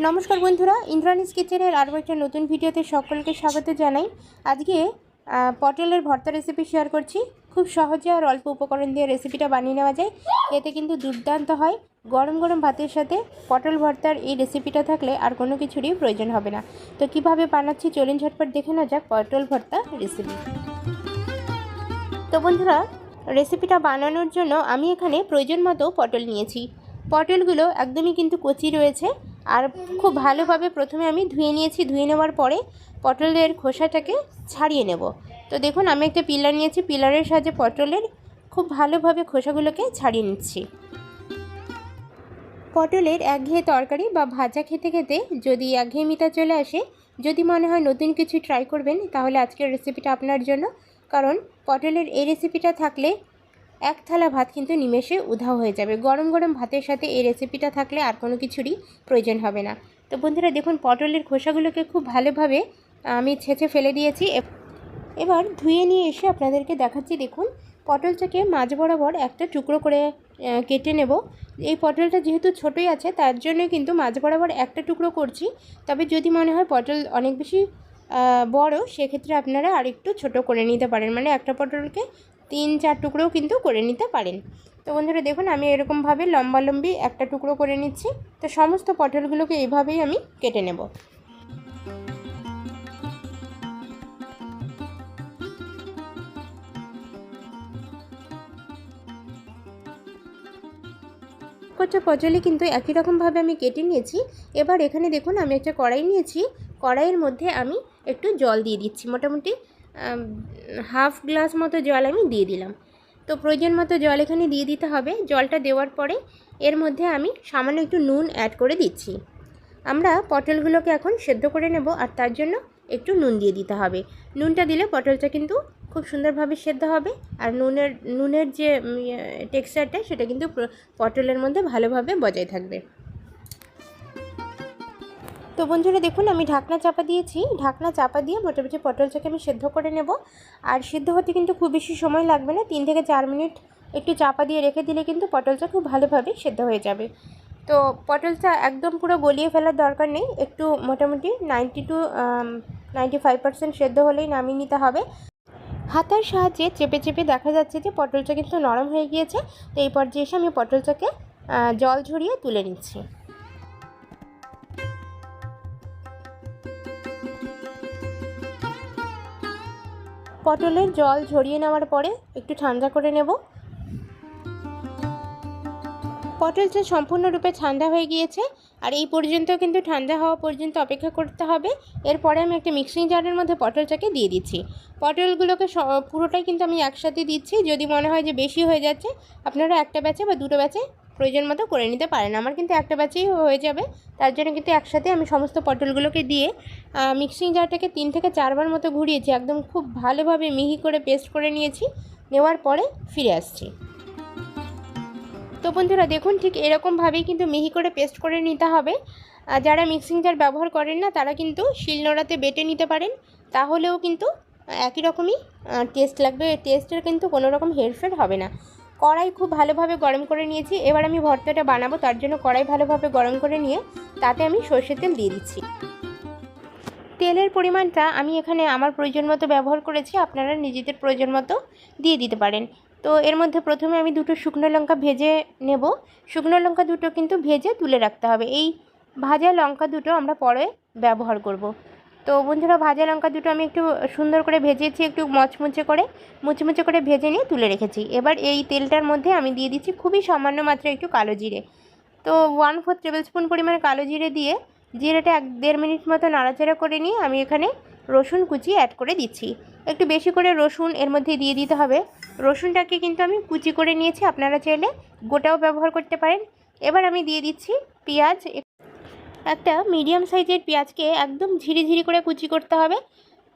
নমস্কার বন্ধুরা, ইন্দ্রাণীস কিচেনের আরও একটা নতুন ভিডিওতে সকলকে স্বাগত জানাই। আজকে পটলের ভর্তা রেসিপি শেয়ার করছি। খুব সহজে আর অল্প উপকরণ দিয়ে রেসিপিটা বানিয়ে নেওয়া যায়। এতে কিন্তু দুর্দান্ত হয়। গরম গরম ভাতের সাথে পটল ভর্তার এই রেসিপিটা থাকলে আর কোনো কিছুরই প্রয়োজন হবে না। তো কিভাবে বানাচ্ছি চলুন ঝটপট দেখে নেওয়া যাক পটল ভর্তা রেসিপি। তো বন্ধুরা, রেসিপিটা বানানোর জন্য আমি এখানে প্রয়োজন মতো পটল নিয়েছি। পটলগুলো একদমই কিন্তু কচি রয়েছে আর খুব ভালোভাবে প্রথমে আমি ধুয়ে নিয়েছি। ধুয়ে নেওয়ার পরে পটলের খোসাটাকে ছাড়িয়ে নেব। তো দেখুন, আমি একটা পিলার নিয়েছি, পিলারের সাহায্যে পটলের খুব ভালোভাবে খোসাগুলোকে ছাড়িয়ে নিচ্ছি। পটলের একঘেয়ে তরকারি বা ভাজা খেতে খেতে যদি একঘেয়েমিতা চলে আসে, যদি মনে হয় নতুন কিছু ট্রাই করবেন, তাহলে আজকের রেসিপিটা আপনার জন্য। কারণ পটলের এই রেসিপিটা থাকলে এক থালা ভাত কিন্তু নিমেষে উধাও হয়ে যাবে। গরম গরম ভাতের সাথে এই রেসিপিটা থাকলে আর কোনো কিছুরই প্রয়োজন হবে না। তো বন্ধুরা দেখুন, পটলের খোসাগুলোকে খুব ভালোভাবে আমি ছেঁচে ফেলে দিয়েছি। এবার ধুয়ে নিয়ে এসে আপনাদেরকে দেখাচ্ছি। দেখুন, পটলটাকে মাঝ বরাবর একটা টুকরো করে কেটে নেব। এই পটলটা যেহেতু ছোটোই আছে, তার জন্য কিন্তু মাঝ বরাবর একটা টুকরো করছি। তবে যদি মনে হয় পটল অনেক বেশি বড়, সেক্ষেত্রে আপনারা আরেকটু ছোটো করে নিতে পারেন, মানে একটা পটলকে 3-4 টুকরোও কিন্তু করে নিতে পারেন। তো বন্ধুরা দেখুন, আমি এরকমভাবে লম্বালম্বি একটা টুকরো করে নিচ্ছি। তো সমস্ত পটলগুলোকে এইভাবেই আমি কেটে নেব। প্রত্যেকটা পটলই কিন্তু একই রকমভাবে আমি কেটে নিয়েছি। এবার এখানে দেখুন, আমি একটা কড়াই নিয়েছি। কড়াইয়ের মধ্যে আমি একটু জল দিয়ে দিচ্ছি। মোটামুটি হাফ গ্লাস মতো জল আমি দিয়ে দিলাম। তো প্রয়োজন মতো জল এখানে দিয়ে দিতে হবে। জলটা দেওয়ার পরে এর মধ্যে আমি সামান্য একটু নুন অ্যাড করে দিচ্ছি। আমরা পটলগুলোকে এখন সেদ্ধ করে নেব, আর তার জন্য একটু নুন দিয়ে দিতে হবে। নুনটা দিলে পটলটা কিন্তু খুব সুন্দরভাবে সেদ্ধ হবে, আর নুনের যে টেক্সচারটা, সেটা কিন্তু পটলের মধ্যে ভালোভাবে বজায় থাকবে। তো বন্ধুরা দেখুন, আমি ঢাকনা চাপা দিয়েছি। ঢাকনা চাপা দিয়ে মোটামুটি পটলটাকে আমি সেদ্ধ করে নেব। আর সেদ্ধ হতে কিন্তু খুব বেশি সময় লাগবে না, 3 থেকে 4 মিনিট একটু চাপা দিয়ে রেখে দিলে কিন্তু পটলটা খুব ভালোভাবে সেদ্ধ হয়ে যাবে। তো পটলটা একদম পুরো গলিয়ে ফেলার দরকার নেই, একটু মোটামুটি 90 to 95% সেদ্ধ হলেই নামিয়ে নিতে হবে। হাতার সাহায্যে চেপে চেপে দেখা যাচ্ছে যে পটলটা কিন্তু নরম হয়ে গিয়েছে। তো এই পর্যায়ে এসে আমি পটলটাকে জল ঝরিয়ে তুলে নিচ্ছি। পটলের জল ঝরিয়ে নেওয়ার পরে একটু ঠান্ডা করে নেব। পটলটা সম্পূর্ণরূপে ঠান্ডা হয়ে গিয়েছে, আর এই পর্যন্ত কিন্তু ঠান্ডা হওয়া পর্যন্ত অপেক্ষা করতে হবে। এরপরে আমি একটা মিক্সিং জারের মধ্যে পটলটাকে দিয়ে দিচ্ছি। পটলগুলোকে পুরোটাই কিন্তু আমি একসাথে দিচ্ছি। যদি মনে হয় যে বেশি হয়ে যাচ্ছে, আপনারা একটা ব্যাচে বা দুটো ব্যাচে প্রয়োজন মতো করে নিতে পারেন। আমার কিন্তু একটা ব্যাচেই হয়ে যাবে, তার জন্য কিন্তু একসাথে আমি সমস্ত পটলগুলোকে দিয়ে মিক্সিং জারটাকে 3 থেকে 4 বার মতো ঘুরিয়েছি। একদম খুব ভালোভাবে মিহি করে পেস্ট করে নিয়েছি। নেওয়ার পরে ফিরে আসছি। তো বন্ধুরা দেখুন, ঠিক এরকমভাবেই কিন্তু মিহি করে পেস্ট করে নিতে হবে। যারা মিক্সিং জার ব্যবহার করেন না, তারা কিন্তু শিলনোড়াতে বেটে নিতে পারেন, তাহলেও কিন্তু একই রকমই টেস্ট লাগবে। টেস্টের কিন্তু কোনো রকম হেরফের হবে না। কড়াই খুব ভালোভাবে গরম করে নিয়েছি। এবার আমি ভর্তাটা বানাবো, তার জন্য কড়াই ভালোভাবে গরম করে নিয়ে তাতে আমি সর্ষের তেল দিয়ে দিচ্ছি। তেলের পরিমাণটা আমি এখানে আমার প্রয়োজন মতো ব্যবহার করেছি, আপনারা নিজেদের প্রয়োজন মতো দিয়ে দিতে পারেন। তো এর মধ্যে প্রথমে আমি 2টো শুকনো লঙ্কা ভেজে নেব। শুকনো লঙ্কা 2টো কিন্তু ভেজে তুলে রাখতে হবে। এই ভাজা লঙ্কা 2টো আমরা পরে ব্যবহার করব। তো বন্ধুরা, ভাজা লঙ্কা 2টো আমি একটু সুন্দর করে ভেজেছি, একটু মুচমুচে করে ভেজে নিয়ে তুলে রেখেছি। এবার এই তেলটার মধ্যে আমি দিয়ে দিচ্ছি খুবই সামান্য মাত্রায় একটু কালো জিরে। তো 1/4 টেবিল স্পুন পরিমাণে কালো জিরে দিয়ে জিরেটা 1-1.5 মিনিট মতো নাড়াচাড়া করে নিয়ে আমি এখানে রসুন কুচি অ্যাড করে দিচ্ছি। একটু বেশি করে রসুন এর মধ্যে দিয়ে দিতে হবে। রসুনটাকে কিন্তু আমি কুচি করে নিয়েছি, আপনারা চাইলে গোটাও ব্যবহার করতে পারেন। এবার আমি দিয়ে দিচ্ছি পেঁয়াজ। একটা মিডিয়াম সাইজের পেঁয়াজকে একদম ঝিরি করে কুচি করতে হবে।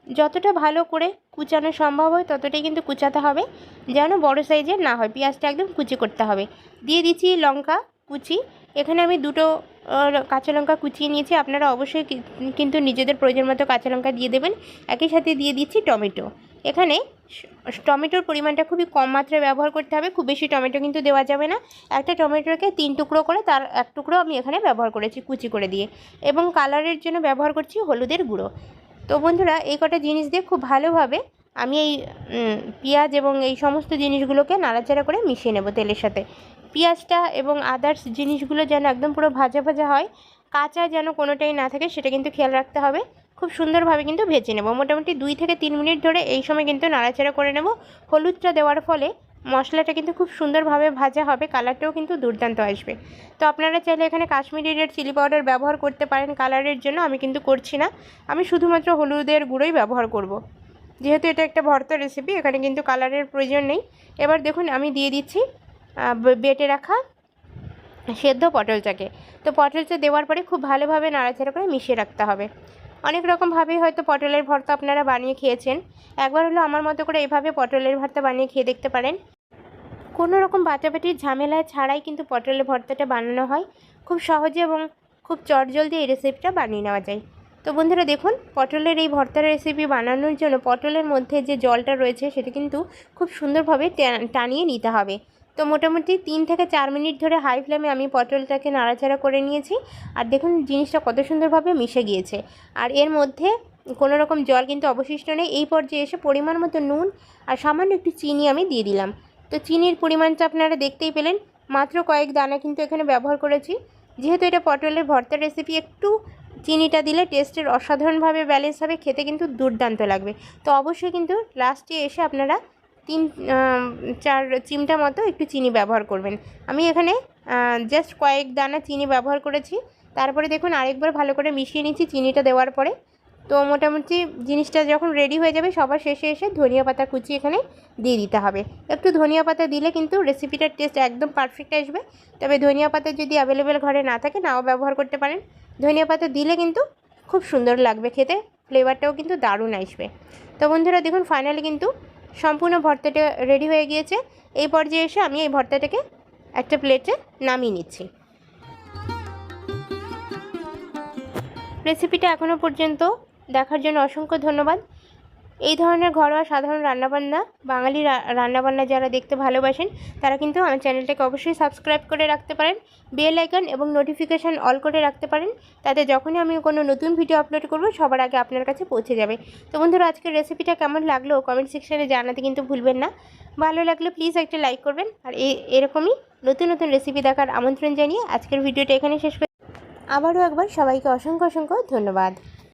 যতটা ভালো করে কুচানো সম্ভব হয় ততটাই কিন্তু কুচাতে হবে, যেন বড় সাইজের না হয়। পেঁয়াজটা একদম কুচি করতে হবে। দিয়ে দিচ্ছি লঙ্কা কুচি। এখানে আমি 2টো কাঁচা লঙ্কা কুচিয়ে নিয়েছি। আপনারা অবশ্যই কিন্তু নিজেদের প্রয়োজন মতো কাঁচা লঙ্কা দিয়ে দেবেন। একই সাথে দিয়ে দিচ্ছি টমেটো। এখানে টমেটোর পরিমাণটা খুবই কম মাত্রায় ব্যবহার করতে হবে, খুব বেশি টমেটো কিন্তু দেওয়া যাবে না। একটা টমেটোকে 3 টুকরো করে তার 1 টুকরো আমি এখানে ব্যবহার করেছি কুচি করে দিয়ে, এবং কালারের জন্য ব্যবহার করছি হলুদের গুঁড়ো। তো বন্ধুরা এই কটা জিনিস দিয়ে খুব ভালোভাবে আমি এই পেঁয়াজ এবং এই সমস্ত জিনিসগুলোকে নাড়াচাড়া করে মিশিয়ে নেব তেলের সাথে। পেঁয়াজটা এবং আদার্স জিনিসগুলো যেন একদম পুরো ভাজা ভাজা হয়, কাঁচা যেন কোনোটাই না থাকে সেটা কিন্তু খেয়াল রাখতে হবে। খুব সুন্দরভাবে কিন্তু ভেজে নেব, মোটামুটি 2 থেকে 3 মিনিট ধরে এই সময় কিন্তু নাড়াচাড়া করে নেব। হলুদটা দেওয়ার ফলে মশলাটা কিন্তু খুব সুন্দরভাবে ভাজা হবে, কালারটাও কিন্তু দুর্দান্ত আসবে। তো আপনারা চাইলে এখানে কাশ্মীরি রেড চিলি পাউডার ব্যবহার করতে পারেন কালারের জন্য, আমি কিন্তু করছি না, আমি শুধুমাত্র হলুদের গুঁড়োই ব্যবহার করব। যেহেতু এটা একটা ভর্তা রেসিপি, এখানে কিন্তু কালারের প্রয়োজন নেই। এবার দেখুন আমি দিয়ে দিচ্ছি বেটে রাখা সেদ্ধ পটলটাকে। তো পটলটা দেওয়ার পরে খুব ভালোভাবে নাড়াচাড়া করে মিশিয়ে রাখতে হবে। অনেক রকমভাবেই হয়তো পটলের ভর্তা আপনারা বানিয়ে খেয়েছেন, একবার হলো আমার মতো করে এভাবে পটলের ভর্তা বানিয়ে খেয়ে দেখতে পারেন। কোনো রকম বাটাবাটির ঝামেলায় ছাড়াই কিন্তু পটলের ভর্তাটা বানানো হয়, খুব সহজে এবং খুব চটজলদি এই রেসিপিটা বানিয়ে নেওয়া যায়। তো বন্ধুরা দেখুন, পটলের এই ভর্তার রেসিপি বানানোর জন্য পটলের মধ্যে যে জলটা রয়েছে সেটা কিন্তু খুব সুন্দরভাবে টানিয়ে নিতে হবে। তো মোটামুটি 3 থেকে 4 মিনিট ধরে হাই ফ্লেমে আমি পটলটাকে নাড়াচাড়া করে নিয়েছি, আর দেখুন জিনিসটা কত সুন্দরভাবে মিশে গিয়েছে, আর এর মধ্যে কোনো রকম জল কিন্তু অবশিষ্ট নেই। এই পর্যায়ে এসে পরিমাণ মতো নুন আর সামান্য একটু চিনি আমি দিয়ে দিলাম। তো চিনির পরিমাণটা আপনারা দেখতেই পেলেন, মাত্র কয়েক দানা কিন্তু এখানে ব্যবহার করেছি। যেহেতু এটা পটলের ভর্তার রেসিপি, একটু চিনিটা দিলে টেস্টের অসাধারণভাবে ব্যালেন্স হবে, খেতে কিন্তু দুর্দান্ত লাগবে। তো অবশ্যই কিন্তু লাস্টে এসে আপনারা 3-4 চিমটা মতো একটু চিনি ব্যবহার করবেন। আমি এখানে জাস্ট কয়েক দানা চিনি ব্যবহার করেছি। তারপরে দেখুন আরেকবার ভালো করে মিশিয়ে নিচ্ছি চিনিটা দেওয়ার পরে। তো মোটামুটি জিনিসটা যখন রেডি হয়ে যাবে সবার শেষে এসে ধনিয়া পাতা কুচি এখানে দিয়ে দিতে হবে। একটু ধনিয়া পাতা দিলে কিন্তু রেসিপিটার টেস্ট একদম পারফেক্ট আসবে। তবে ধনিয়া পাতা যদি অ্যাভেলেবেল ঘরে না থাকে নাও ব্যবহার করতে পারেন, ধনিয়া পাতা দিলে কিন্তু খুব সুন্দর লাগবে খেতে, ফ্লেভারটাও কিন্তু দারুণ আসবে। তো বন্ধুরা দেখুন ফাইনালি কিন্তু সম্পূর্ণ ভর্তাটা রেডি হয়ে গিয়েছে। এই পর্যায়ে এসে আমি এই ভর্তাটাকে একটা প্লেটে নামিয়ে নিচ্ছি। রেসিপিটা এখনও পর্যন্ত দেখার জন্য অসংখ্য ধন্যবাদ। এই ধরনের ঘরোয়া সাধারণ রান্নাবান্না, বাঙালি রান্নাবান্না যারা দেখতে ভালোবাসেন তারা কিন্তু আমার চ্যানেলটাকে অবশ্যই সাবস্ক্রাইব করে রাখতে পারেন, বেল আইকন এবং নোটিফিকেশান অল করে রাখতে পারেন, তাতে যখনই আমি কোনো নতুন ভিডিও আপলোড করব সবার আগে আপনার কাছে পৌঁছে যাবে। তো বন্ধুরা আজকের রেসিপিটা কেমন লাগলো কমেন্ট সেকশানে জানাতে কিন্তু ভুলবেন না। ভালো লাগলে প্লিজ একটা লাইক করবেন, আর এরকমই নতুন নতুন রেসিপি দেখার আমন্ত্রণ জানিয়ে আজকের ভিডিওটা এখানে শেষ করি। আবারও একবার সবাইকে অসংখ্য অসংখ্য ধন্যবাদ।